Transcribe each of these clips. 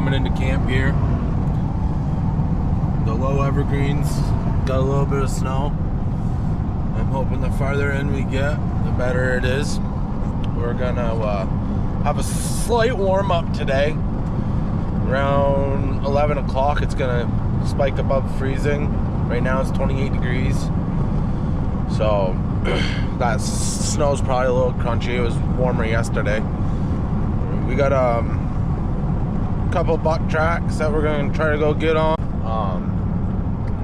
coming into camp here. The low evergreens got a little bit of snow. I'm hoping the farther in we get, the better it is. We're gonna have a slight warm up today. Around 11 o'clock it's gonna spike above freezing. Right now it's 28 degrees. So that snow's probably a little crunchy. It was warmer yesterday. We got a couple buck tracks that we're gonna try to go get on.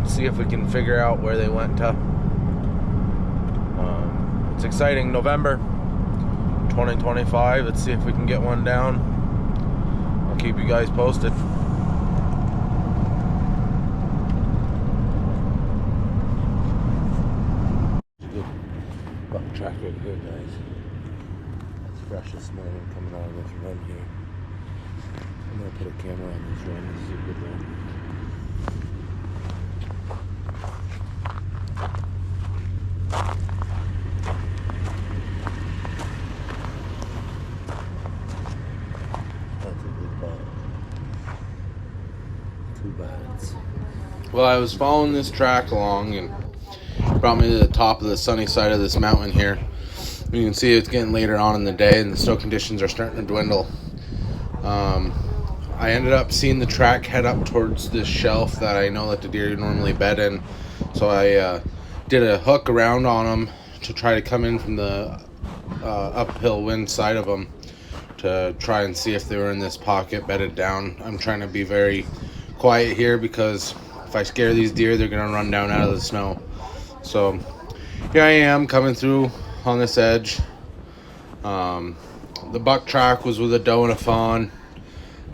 See if we can figure out where they went to. It's exciting. November 2025. Let's see if we can get one down. I'll keep you guys posted. Buck track right here, guys. That's freshest snow coming out of this run here. I'm gonna put a camera on this run. This is a good one. That's a good buck. 2 bats. Well, I was following this track along and brought me to the top of the sunny side of this mountain here. You can see it's getting later on in the day and the snow conditions are starting to dwindle. I ended up seeing the track head up towards this shelf that I know that the deer normally bed in. So I did a hook around on them to try to come in from the uphill wind side of them to try and see if they were in this pocket bedded down. I'm trying to be very quiet here because if I scare these deer, they're going to run down out of the snow. So here I am coming through on this edge. The buck track was with a doe and a fawn.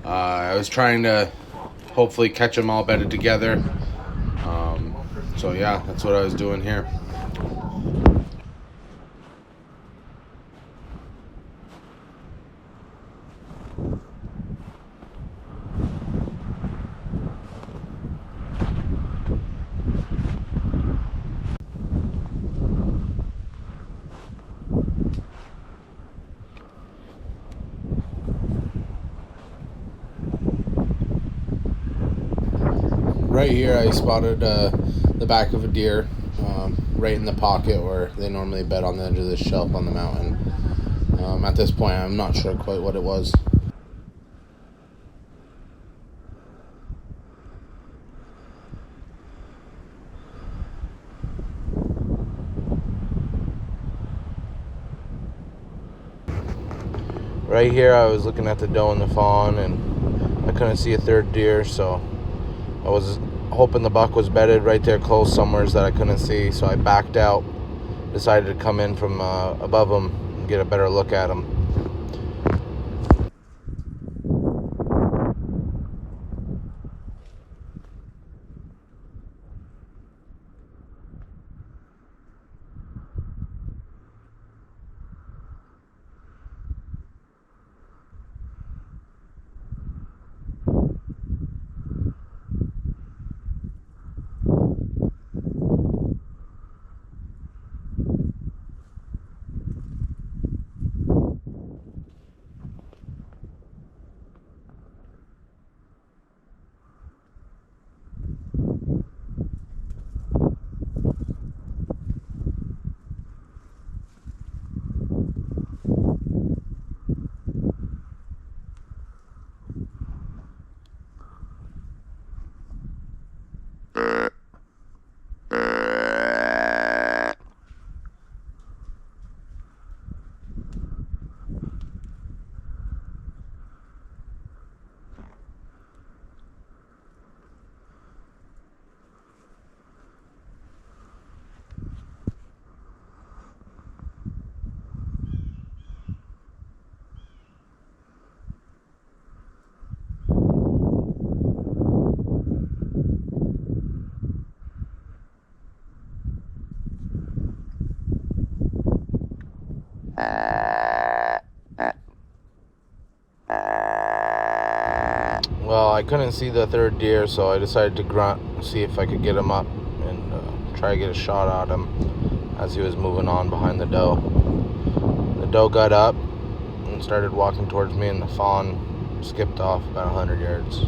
I was trying to hopefully catch them all bedded together. So yeah, that's what I was doing here. Right here I spotted the back of a deer right in the pocket where they normally bed on the edge of this shelf on the mountain. At this point I'm not sure quite what it was. Right here I was looking at the doe and the fawn and I couldn't see a third deer, so I was hoping the buck was bedded right there close somewheres that I couldn't see, so I backed out, decided to come in from above him and get a better look at him. Well, I couldn't see the third deer, so I decided to grunt, see if I could get him up and try to get a shot at him as he was moving on behind the doe. The doe got up and started walking towards me, and the fawn skipped off about 100 yards.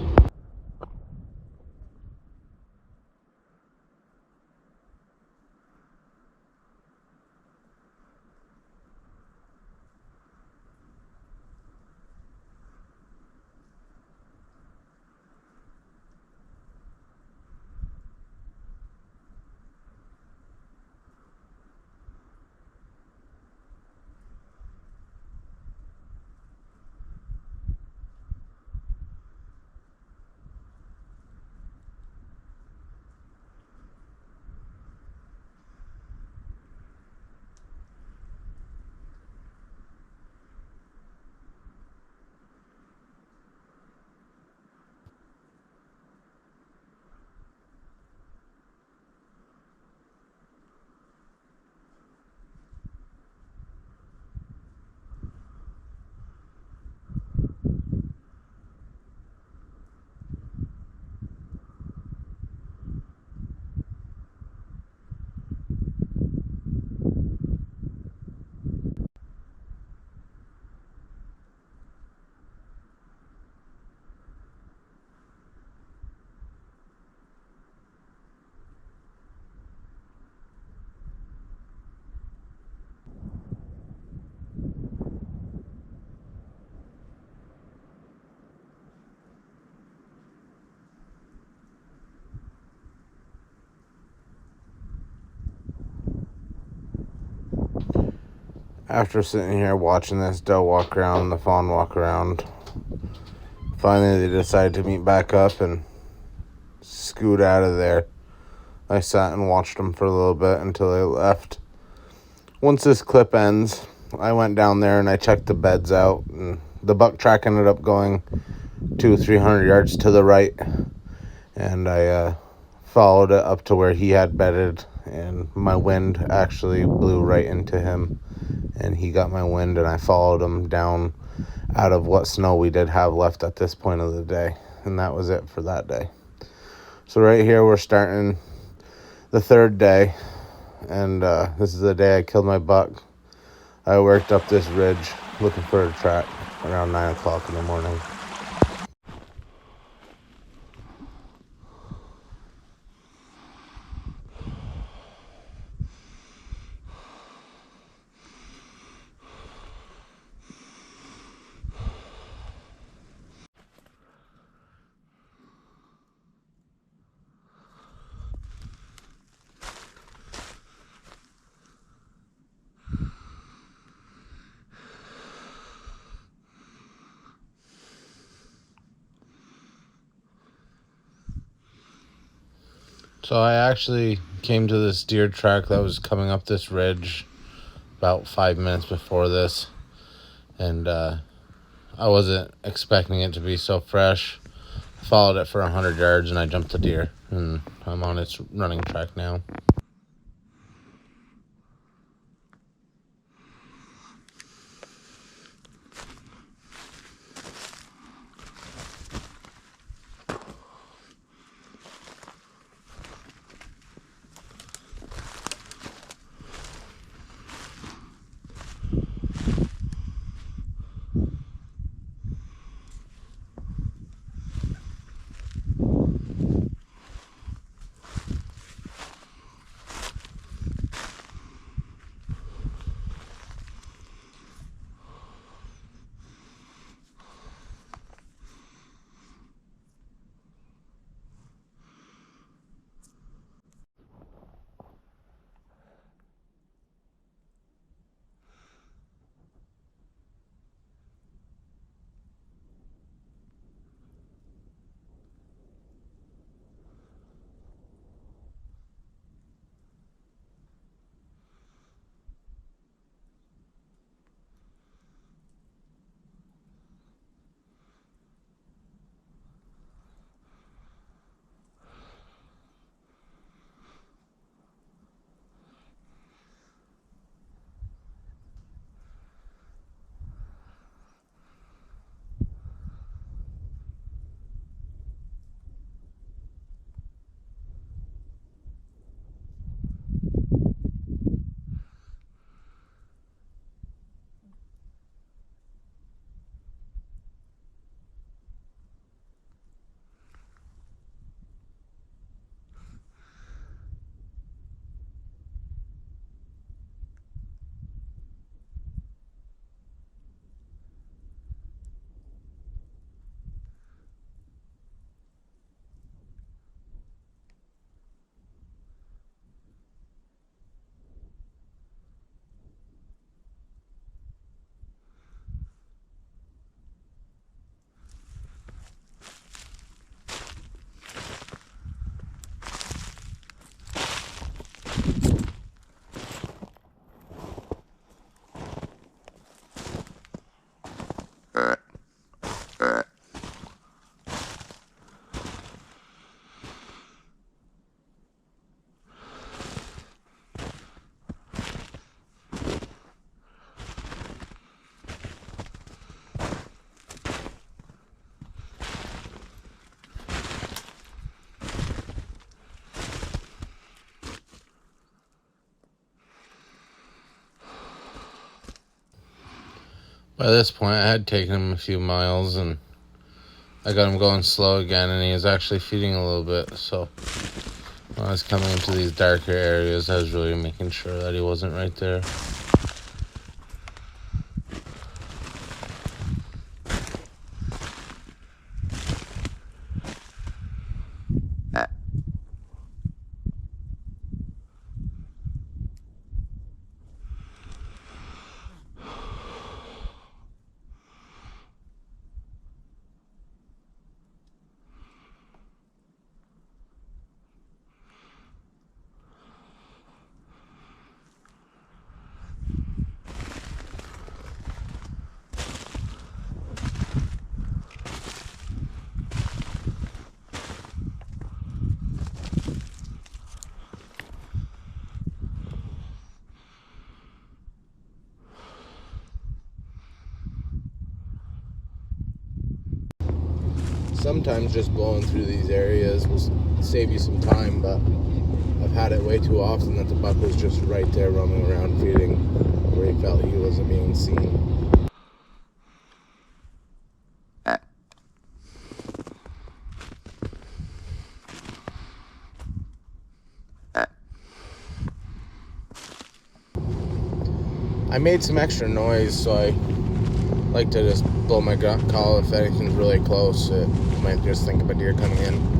After sitting here watching this doe walk around, the fawn walk around, finally they decided to meet back up and scoot out of there. I sat and watched them for a little bit until they left. Once this clip ends, I went down there and I checked the beds out, and the buck track ended up going 200-300 yards to the right, and I followed it up to where he had bedded, and my wind actually blew right into him, and he got my wind, and I followed him down out of what snow we did have left at this point of the day, and that was it for that day. So right here we're starting the third day, and this is the day I killed my buck. I worked up this ridge looking for a track around 9 o'clock in the morning. So I actually came to this deer track that was coming up this ridge about 5 minutes before this, and I wasn't expecting it to be so fresh. I followed it for 100 yards and I jumped the deer, and I'm on its running track now. By this point, I had taken him a few miles, and I got him going slow again, and he was actually feeding a little bit. So when I was coming into these darker areas, I was really making sure that he wasn't right there. Sometimes just blowing through these areas will save you some time, but I've had it way too often that the buck was just right there roaming around feeding where he felt he wasn't being seen. I made some extra noise, so I like to just blow my call if anything's really close. It might just think of a deer coming in.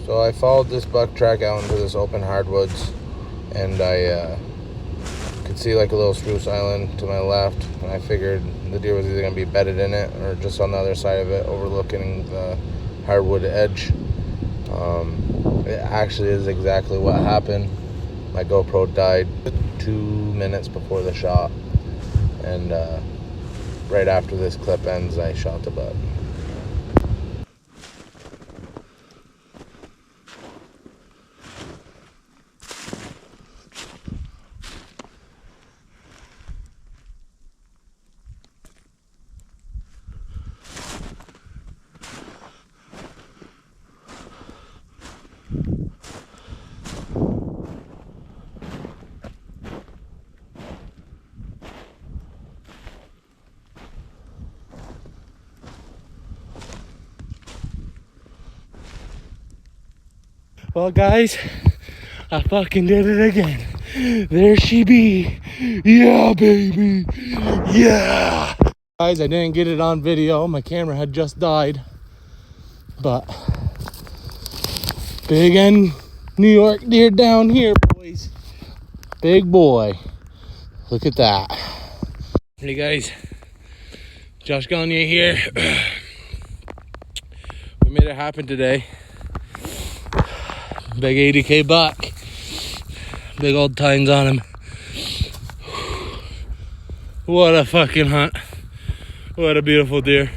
So I followed this buck track out into this open hardwoods, and I could see like a little spruce island to my left, and I figured the deer was either going to be bedded in it or just on the other side of it overlooking the hardwood edge. It actually is exactly what happened. My GoPro died 2 minutes before the shot, and right after this clip ends, I shot the buck. Well, guys, I fucking did it again. There she be. Yeah, baby. Yeah. Guys, I didn't get it on video. My camera had just died. But big N New York deer down here, boys. Big boy. Look at that. Hey, guys. Josh Gagne here. We made it happen today. Big ADK buck. Big old tines on him. What a fucking hunt. What a beautiful deer.